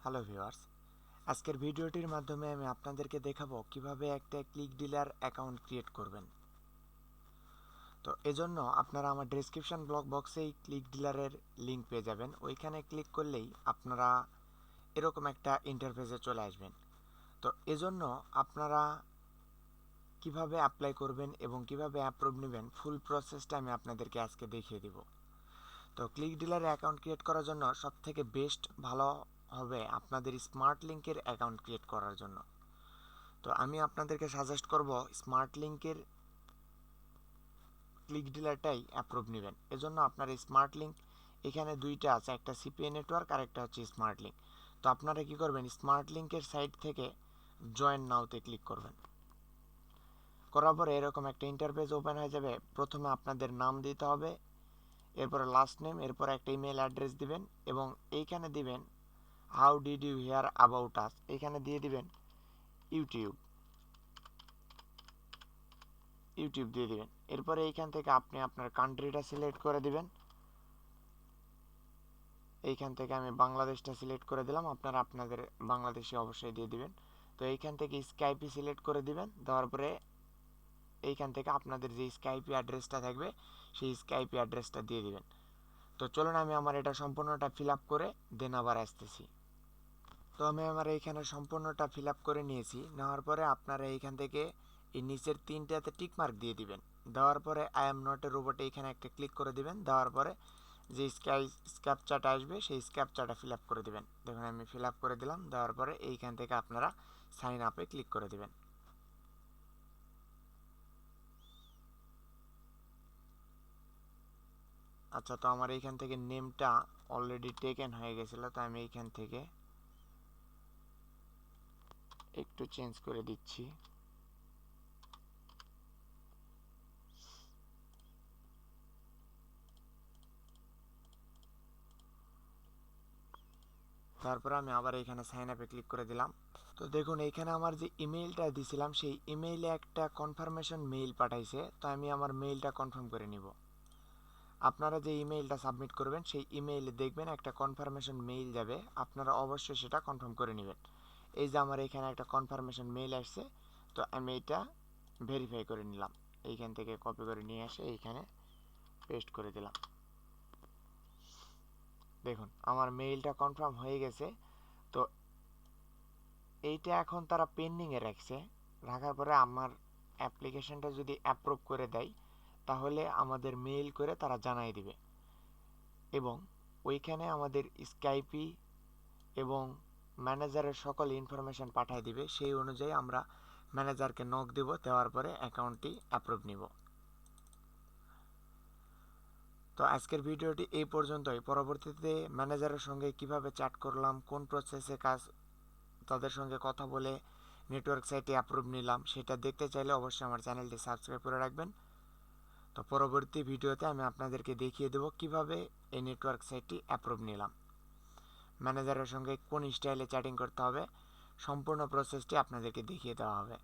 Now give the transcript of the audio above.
Hello viewers, আজকের ভিডিওটির মাধ্যমে আমি আপনাদেরকে দেখাবো কিভাবে একটা ক্লিক ডিলার অ্যাকাউন্ট ক্রিয়েট করবেন। তো এজন্য আপনারা আমার ডেসক্রিপশন বক্সেই ক্লিক ডিলারের লিংক পেয়ে যাবেন। ওইখানে ক্লিক করলেই আপনারা এরকম একটা ইন্টারফেসে চলে আসবেন। তো এজন্য আপনারা কিভাবে অ্যাপ্লাই করবেন এবং কিভাবে অ্যাপ্রুভ নেবেন ফুল প্রসেসটা আমি আপনাদেরকে আজকে দেখিয়ে দিব। তো ক্লিক ডিলারে অ্যাকাউন্ট ক্রিয়েট করার জন্য সবথেকে বেস্ট ভালো হবে আপনাদের স্মার্ট লিংকের অ্যাকাউন্ট ক্রিয়েট করার জন্য। তো আমি আপনাদেরকে সাজেস্ট করব স্মার্ট লিংকের ক্লিক ডিলারটাই অ্যাপ্রুভ নেবেন। এজন্য আপনার স্মার্ট লিংক এখানে দুইটা আছে, একটা সিপিএ নেটওয়ার্ক আর একটা হচ্ছে স্মার্ট লিংক। তো আপনারা কি করবেন, স্মার্ট লিংকের সাইট থেকে জয়েন নাওতে ক্লিক করবেন। করার পরে এরকম একটা ইন্টারফেস ওপেন হয়ে যাবে। প্রথমে আপনাদের নাম দিতে হবে, এরপরে লাস্ট নেম, এরপর একটা ইমেল অ্যাড্রেস দিবেন এবং এইখানে দিবেন how did you hear about us, এখানে দিয়ে দিবেন ইউটিউব ইউটিউব দিয়ে দিবেন। এরপরে এইখান থেকে আপনি আপনার কান্ট্রিটা সিলেক্ট করে দিবেন। এইখান থেকে আমি বাংলাদেশটা সিলেক্ট করে দিলাম, আপনারা আপনাদের বাংলাদেশে অবশ্যই দিয়ে দিবেন। তো এইখান থেকে স্কাইপি সিলেক্ট করে দিবেন। দেওয়ার পরে এইখান থেকে আপনাদের যে স্কাইপি অ্যাড্রেসটা থাকবে সেই স্কাইপি অ্যাড্রেসটা দিয়ে দিবেন। তো চলুন আমি আমার এটা সম্পূর্ণটা ফিল আপ করে দেন আবার আসতেছি। তো আমি আমার এইখানে সম্পূর্ণটা ফিল আপ করে নিয়েছি। নেওয়ার পরে আপনারা এইখান থেকে এই নিচের তিনটাতে টিক মার্ক দিয়ে দিবেন। দেওয়ার পরে আই এম নট এ রোবটে এইখানে একটা ক্লিক করে দিবেন। দেওয়ার পরে যে স্ক্যাপচাটা আসবে সেই স্ক্যাপচাটা ফিল আপ করে দিবেন। দেখুন আমি ফিল আপ করে দিলাম। দেওয়ার পরে এইখান থেকে আপনারা সাইন আপে ক্লিক করে দিবেন। আচ্ছা, তো আমার এইখান থেকে নেমটা অলরেডি টেকেন হয়ে গেছিলো, তো আমি এইখান থেকে একটু চেঞ্জ করে দিচ্ছি। তারপরে আমি আবার এখানে সাইন আপে ক্লিক করে দিলাম। তো দেখুন এইখানে আমার যে ইমেইলটা দিছিলাম সেই ইমেইলে একটা কনফার্মেশন মেইল পাঠাইছে। তো আমি আমার মেইলটা কনফার্ম করে নিব। আপনারা যে ইমেইলটা সাবমিট করবেন সেই ইমেইলে দেখবেন একটা কনফার্মেশন মেইল যাবে, আপনারা অবশ্যই সেটা কনফার্ম করে নেবেন। এই যে আমার এখানে একটা কনফার্মেশন মেইল আসছে, তো আমি এটা ভেরিফাই করে নিলাম। এইখান থেকে কপি করে নিয়ে এসে এইখানে পেস্ট করে দিলাম। দেখুন আমার মেইলটা কনফার্ম হয়ে গেছে। তো এইটা এখন তারা পেন্ডিংয়ে রাখছে। রাখার পরে আমার অ্যাপ্লিকেশনটা যদি অ্যাপ্রুভ করে দেয় তাহলে আমাদের মেইল করে তারা জানাই দিবে এবং ওইখানে আমাদের স্কাইপি এবং ম্যানেজারের সকল ইনফরমেশন পাঠিয়ে দিবে। সেই অনুযায়ী আমরা ম্যানেজারকে নক দেব, দেওয়ার পরে অ্যাকাউন্টটি অ্যাপ্রুভ নিব। তো আজকের ভিডিওটি এই পর্যন্তই। পরবর্তীতে ম্যানেজারের সঙ্গে কিভাবে চ্যাট করলাম, কোন প্রসেসে কাজ, তাদের সঙ্গে কথা বলে নেটওয়ার্ক সাইটে অ্যাপ্রুভ নিলাম, সেটা দেখতে চাইলে অবশ্যই আমার চ্যানেলটি সাবস্ক্রাইব করে রাখবেন। তো পরবর্তী ভিডিওতে আমি আপনাদেরকে দেখিয়ে দেবো কিভাবে এই নেটওয়ার্ক সাইটটি অ্যাপ্রুভ নিলাম, ম্যানেজারের সঙ্গে কোন স্টাইলে চ্যাটিং করতে হবে, সম্পূর্ণ প্রসেসটি আপনাদেরকে দেখিয়ে দেওয়া হবে।